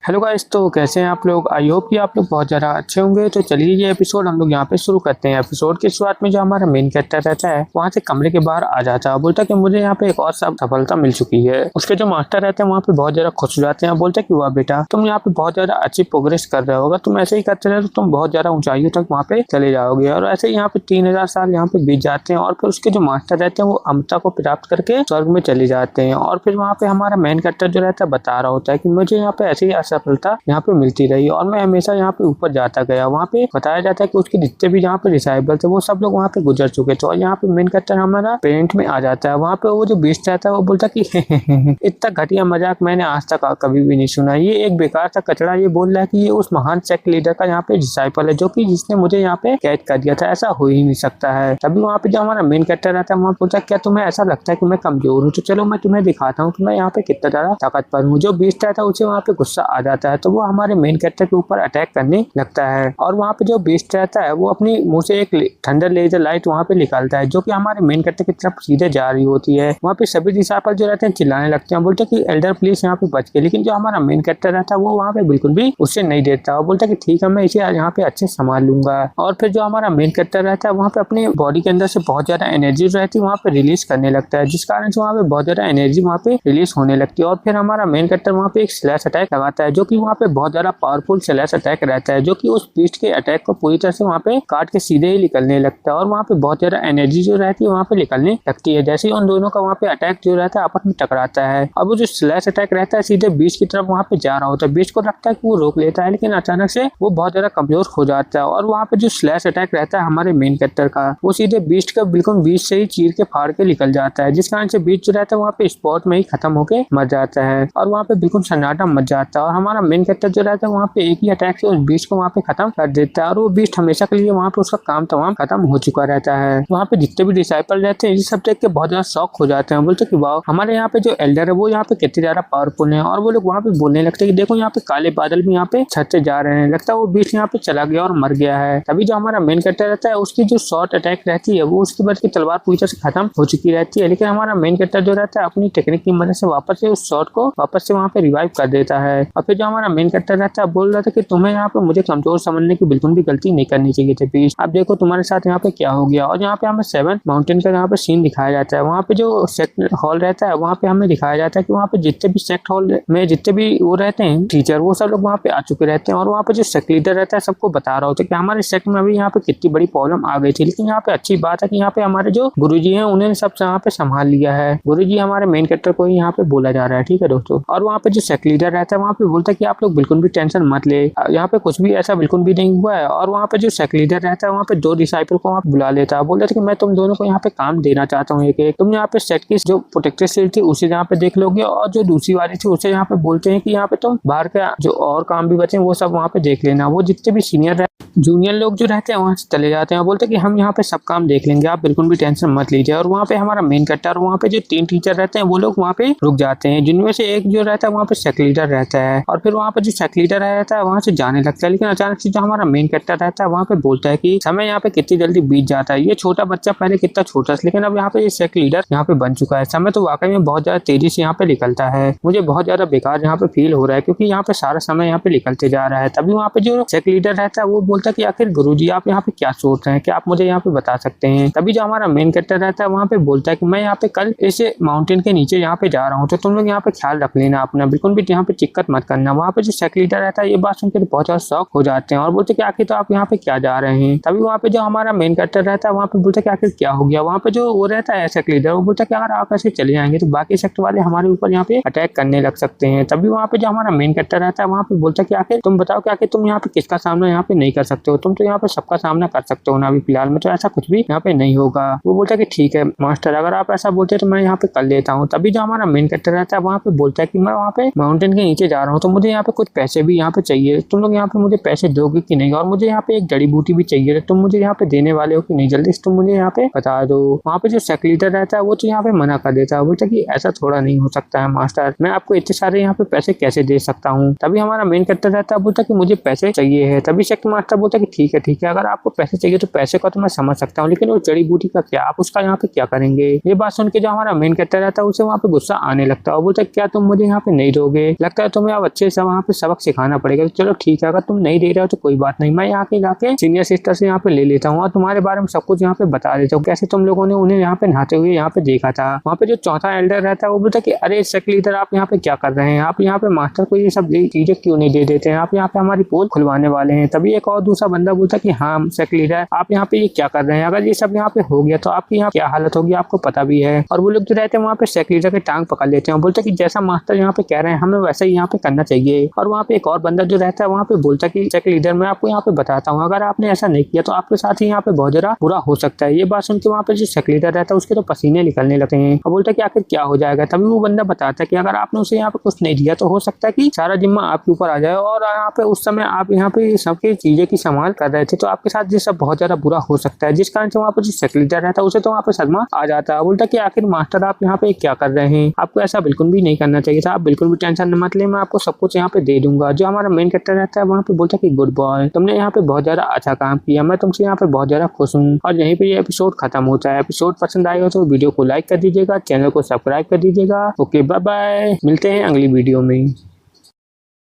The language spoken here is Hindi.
हेलो गाइस, तो कैसे हैं आप लोग। आई होप कि आप लोग बहुत ज़्यादा अच्छे होंगे। तो चलिए ये एपिसोड हम लोग यहाँ पे शुरू करते हैं। एपिसोड की शुरुआत में जो हमारा मेन कैरेक्टर रहता है वहाँ से कमरे के बाहर आ जाता है, बोलता है कि मुझे यहाँ पे एक और सब सफलता मिल चुकी है। उसके जो मास्टर रहते हैं वहाँ पे बहुत ज़्यादा खुश हो जाते हैं, बोलते हैं कि वाह बेटा, तुम यहाँ पे बहुत ज़्यादा अच्छी प्रोग्रेस कर रहे होगा, तुम ऐसे ही करते रहे तो तुम बहुत ज़्यादा ऊंचाइयों तक वहाँ पे चले जाओगे। और ऐसे ही यहाँ पे 3000 साल यहाँ पे बीत जाते हैं और फिर उसके जो मास्टर रहते हैं वो अमृता को प्राप्त करके स्वर्ग में चले जाते हैं। और फिर वहाँ पे हमारा मेन कैरेक्टर जो रहता है बता रहा होता है कि मुझे यहाँ पे ऐसी ही असफलता यहाँ पे मिलती रही और मैं हमेशा यहाँ पे ऊपर जाता गया। वहाँ पे बताया जाता है कि उसके जितने भी यहाँ पे डिसाइबल थे वो सब लोग वहाँ पे गुजर चुके थे। और यहाँ पे मेन कैरेक्टर हमारा पेरेंट में आ जाता है। वहाँ पे वो जो बीस्ट रहता है वो बोलता कि इतना घटिया मजाक मैंने आज तक कभी भी नहीं सुना, ये एक बेकार सा कचड़ा ये बोल रहा है कि ये उस महान सेक्ट लीडर का यहाँ पे डिसाइपल है जो कि जिसने मुझे यहाँ पे कैद कर दिया था, ऐसा हो ही नहीं सकता है। तभी वहाँ पे जो हमारा मेन कैरेक्टर रहता है वहाँ बोलता है क्या तुम्हें ऐसा लगता है कि मैं कमजोर हूँ, तो चलो मैं तुम्हें दिखाता हूँ कि मैं यहाँ पे कितना ज्यादा ताकतवर हूँ। जो बीस्ट रहता है उसे वहाँ पे गुस्सा आ जाता है तो वो हमारे मेन कैरेक्टर के ऊपर अटैक करने लगता है। और वहाँ पे जो बीस्ट रहता है वो अपनी मुंह से एक थंडर लेजर लाइट वहाँ पे निकालता है जो कि हमारे मेन कैरेक्टर की तरफ सीधे जा रही होती है। वहाँ पे सभी डिसाइपल जो रहते हैं चिल्लाने लगते हैं, बोलते हैं कि एल्डर प्लीज यहाँ पे बच गए। लेकिन जो हमारा मेन कैरेक्टर रहता है वो वहाँ पे बिल्कुल भी उससे नहीं देता, वो बोलता है कि ठीक है मैं इसे यहाँ पे अच्छे संभाल लूंगा। और फिर जो हमारा मेन कैरेक्टर रहता है वहाँ पे अपनी बॉडी के अंदर से बहुत ज्यादा एनर्जी रहती है वहाँ पे रिलीज करने लगता है, जिस कारण से वहाँ पे बहुत ज्यादा एनर्जी वहाँ पे रिलीज होने लगती है। और फिर हमारा मेन कैरेक्टर वहाँ पे एक स्लैश अटैक लगाता है जो कि वहाँ पे बहुत ज्यादा पावरफुल स्लैश अटैक रहता है जो कि उस बीस्ट के अटैक को पूरी तरह से वहाँ पे काट के सीधे ही निकलने लगता है। और वहाँ पे बहुत ज्यादा एनर्जी जो रहती है वहाँ पे निकलने लगती है जैसे ही उन दोनों का वहाँ पे अटैक जो रहता है आपस में टकराता है। अब वो जो स्लैश अटैक रहता है सीधे बीस्ट की तरफ वहाँ पे जा रहा होता है। बीस्ट को लगता है कि वो रोक लेता है लेकिन अचानक से वो बहुत ज्यादा कमजोर हो जाता है और वहाँ पे जो स्लैश अटैक रहता है हमारे मेन कैरेक्टर का वो सीधे बीस्ट का बिल्कुल बीच से ही चीर के फाड़ के निकल जाता है, जिस कारण से बीस्ट जो रहता है वहाँ पे स्पॉट में ही खत्म होके मर जाता है और वहाँ पे बिल्कुल सन्नाटा मच जाता है। और हमारा मेन कैरेक्टर जो रहता है वहाँ पे एक ही अटैक से उस बीस्ट को वहाँ पे खत्म कर देता है और वो बीस्ट हमेशा के लिए वहाँ पे उसका काम तमाम खत्म हो चुका रहता है। वहाँ पे जितने भी डिसाइपल रहते हैं इस सब देख के बहुत ज्यादा शॉक हो जाते हैं, बोलते कि वाह हमारे यहाँ पे जो एल्डर है वो यहाँ पे कितने ज्यादा पावरफुल है। और वो लोग वहाँ पे बोलने लगते हैं कि देखो यहाँ पे काले बादल भी यहाँ पे छत से जा रहे हैं, लगता है वो बीस्ट यहाँ पे चला गया और मर गया है। तभी जो हमारा मेन कैरेक्टर रहता है उसकी जो शॉर्ट अटैक रहती है वो उसकी बच की तलवार पूरी तरह से खत्म हो चुकी रहती है, लेकिन हमारा मेन कैरेक्टर जो रहता है अपनी टेक्निक की मदद से वापस से उस शॉट को वापस से वहाँ पे रिवाइव कर देता है। और फिर जो हमारा मेन कैरेक्टर रहता है बोल रहा था कि तुम्हें यहाँ पे मुझे कमजोर समझने की बिल्कुल भी गलती नहीं करनी चाहिए थी बीस्ट, अब देखो तुम्हारे साथ यहाँ पे क्या हो गया। और यहाँ पे हमें 7 माउंटेन का यहाँ पे सीन दिखाया जाता है। वहाँ पे जो सेक्ट हॉल रहता है वहाँ पे हमें दिखाया जाता है कि वहाँ पे जितने भी सेक्ट हॉल में जितने भी वो रहते हैं टीचर वो सब लोग वहाँ पे आ चुके रहते हैं। और वहाँ पे जो सेक्ट लीडर रहता है सबको बता रहा होता है कि हमारे सेक्ट में अभी यहाँ पे कितनी बड़ी प्रॉब्लम आ गई थी, लेकिन यहाँ पे अच्छी बात है कि यहाँ पे हमारे जो गुरुजी हैं उन्होंने सब यहाँ पे संभाल लिया है। गुरुजी हमारे मेन कैरेक्टर को ही यहाँ पे बोला जा रहा है, ठीक है दोस्तों। और वहाँ पे जो सेक्ट लीडर रहता है वहाँ पे बोलता है कि आप लोग बिल्कुल भी टेंशन मत ले, यहाँ पे कुछ भी ऐसा बिल्कुल भी नहीं हुआ है। और वहाँ पे जो सेक्ट लीडर रहता है वहाँ पे 2 डिसाइपल को वहाँ बुला लेता है, बोलता है कि मैं तुम दोनों को यहाँ पे काम देना चाहता हूँ एक एक, तुम यहाँ पे सेक्ट की जो प्रोटेक्टर सील थी उसे यहाँ पे देख लोगे और जो दूसरी वाली थी उसे यहाँ पे बोलते हैं कि यहाँ पे तुम बाहर का जो और काम भी बचे वो सब वहाँ पे देख लेना। वो जितने भी सीनियर जूनियर लोग जो रहते हैं वहाँ से चले जाते हैं, बोलते हैं कि हम यहाँ पे सब काम देख लेंगे, आप बिल्कुल भी टेंशन मत लीजिए। और वहाँ पे हमारा मेन कैरेक्टर वहाँ पे जो 3 टीचर रहते हैं वो लोग वहाँ पे रुक जाते हैं, जिनमें से एक जो रहता है वहाँ पे सेक्ट लीडर रहता है। और फिर वहाँ पे जो सेक्ट लीडर रहता है वहाँ से जाने लगता है, लेकिन अचानक से जो हमारा मेन कैरेक्टर रहता है वहाँ पे बोलता है कि समय यहाँ पे कितनी जल्दी बीत जाता है, ये छोटा बच्चा पहले कितना छोटा था लेकिन अब यहाँ पे ये सेक्ट लीडर यहाँ पे बन चुका है, समय तो वाकई में बहुत ज्यादा तेजी से यहाँ पे निकलता है, मुझे बहुत ज्यादा बेकार यहाँ पे फील हो रहा है क्योंकि यहाँ पे सारा समय यहाँ पे निकलते जा रहा है। तभी वहाँ पे जो सेक्ट लीडर रहता है वो बोलता है कि आखिर गुरुजी आप यहाँ पे क्या सोच रहे हैं, क्या आप मुझे यहाँ पे बता सकते हैं। तभी जो हमारा मेन कैरेक्टर रहता है वहाँ पे बोलता है कि मैं यहाँ पे कल इस माउंटेन के नीचे यहाँ पे जा रहा हूँ तो तुम लोग यहाँ पे ख्याल रख लेना अपना, बिल्कुल भी यहाँ पे चिक्कत मत करना। वहाँ पे जो सेक्ट लीडर रहता है ये बात सुनकर बहुत ज्यादा शॉक हो जाते हैं और बोलते कि आखिर तो आप यहाँ पे क्या जा रहे हैं। तभी वहाँ पे जो हमारा मेन कैरेक्टर रहता है वहाँ पे बोलता है कि आखिर क्या हो गया। वहाँ पे जो वो रहता है सेक्ट लीडर वो बोलता है कि अगर आप ऐसे चले जाएंगे तो बाकी सेक्ट वाले हमारे ऊपर यहाँ पे अटैक करने लग सकते हैं। तभी वहाँ पे जो हमारा मेन कैरेक्टर रहता है वहाँ पे बोलता है कि आखिर तुम बताओ कि आखिर तुम यहाँ पे किसका सामना यहाँ पे नहीं कर सकते हो, तुम तो यहाँ पे सबका सामना कर सकते हो ना, अभी फिलहाल में तो ऐसा कुछ भी यहाँ पे नहीं होगा। वो बोलता है कि ठीक है मास्टर, अगर आप ऐसा बोलते हैं तो मैं यहाँ पे कर लेता हूँ। तभी जो हमारा मेन कैरेक्टर रहता है वहाँ पे बोलता है कि मैं वहाँ पे माउंटेन के नीचे जा रहा हूँ तो मुझे यहाँ पे कुछ पैसे भी यहाँ पे चाहिए, तुम लोग यहाँ पे मुझे पैसे दोगे कि नहीं, और मुझे यहाँ पे एक जड़ी बूटी भी चाहिए, तुम मुझे यहाँ पे देने वाले हो कि नहीं, जल्दी से तुम मुझे यहाँ पे बता दो। वहाँ पे जो सेक्ट लीडर रहता है वो तो यहाँ पे मना कर देता है, बोलता है कि ऐसा थोड़ा नहीं हो सकता है मास्टर, मैं आपको इतने सारे यहाँ पे पैसे कैसे दे सकता हूँ। तभी हमारा मेन कैरेक्टर रहता है बोलता है कि मुझे पैसे चाहिए है। तभी सेक्ट मास्टर बोलता है कि ठीक है, अगर आपको पैसे चाहिए तो पैसे का तो मैं समझ सकता हूँ, लेकिन वो जड़ी बूटी का क्या, आप उसका यहाँ पे क्या करेंगे। ये बात सुन के जो हमारा मेन कैरेक्टर रहता है उसे वहाँ पे गुस्सा आने लगता है और बोलता है क्या तुम मुझे यहाँ पे नहीं दोगे, लगता है तुम्हें अब अच्छे से वहाँ पे सबक सिखाना पड़ेगा। तो चलो ठीक है, अगर तुम नहीं दे रहे हो तो कोई बात नहीं, मैं यहाँ के जाके सीनियर सिस्टर से यहाँ पे ले लेता हूँ और तुम्हारे बारे में सब कुछ यहाँ पे बता देता हूँ, कैसे तुम लोगों ने उन्हें यहाँ पे नहाते हुए यहाँ पे देखा था। वहाँ पे जो चौथा एल्डर रहता है वो बोलता है कि अरे सेक्रेटरी लीडर आप यहाँ पे क्या कर रहे हैं, आप यहाँ पे मास्टर को ये सब चीजें क्यों नहीं दे देते हैं, आप यहाँ पे हमारी पोल खुलवाने वाले हैं। तभी एक और दूसरा बंदा बोलता है कि हाँ सेक्रेटरी लीडर आप यहाँ पे ये क्या कर रहे हैं, अगर ये सब यहाँ पे हो गया तो आपकी यहाँ क्या हालत होगी आपको पता भी है। और वो लोग जो रहते हैं वहाँ पे सेक्रेटरी लीडर की टांग पकड़ लेते हैं, बोलते हैं कि जैसा मास्टर यहाँ पे कह रहे हैं हमें वैसा ही यहाँ पे करना चाहिए। और वहाँ पे एक और बंदा जो रहता है वहाँ पे बोलता है कि सेक्रेटरी लीडर मैं आपको यहाँ पे बताता हूँ, अगर आपने ऐसा नहीं किया तो आपके साथ ही यहाँ पे बहुत ज्यादा बुरा हो सकता है। ये बात सुन के वहाँ पे जो सेक्रेटरी लीडर रहता है उसके तो पसीने निकलने लगते हैं और बोलता है कि आखिर क्या हो जाएगा। तभी वो बंदा बताता है कि अगर आपने उसे यहाँ पे कुछ नहीं दिया तो हो सकता है कि सारा जिम्मा आपके ऊपर आ जाए, और यहाँ पे उस समय आप यहाँ पे सबकी चीजें की संभाल कर रहे थे तो आपके साथ ये सब बहुत ज्यादा बुरा हो सकता है, जिस कारण से वहाँ पे जो सेक्रेटरी लीडर रहता है उसे तो वहाँ पे सदमा आ जाता है। बोलता है कि आखिर मास्टर आप यहाँ पे क्या कर रहे हैं, आपको ऐसा बिल्कुल भी नहीं करना चाहिए था, आप बिल्कुल भी टेंशन मत ले, मैं आपको सब कुछ यहाँ पे दे दूंगा। जो हमारा मेन कैरेक्टर रहता है वहाँ पे बोलता है कि गुड बॉय तुमने यहाँ पे बहुत ज्यादा अच्छा काम किया, मैं तुमसे यहाँ पे बहुत ज्यादा खुश हूँ। और यहीं पे ये एपिसोड खत्म होता है। एपिसोड पसंद आएगा तो वीडियो को लाइक कर दीजिएगा, चैनल को सब्सक्राइब कर दीजिएगा। ओके बाय बाय, मिलते हैं अगली वीडियो में।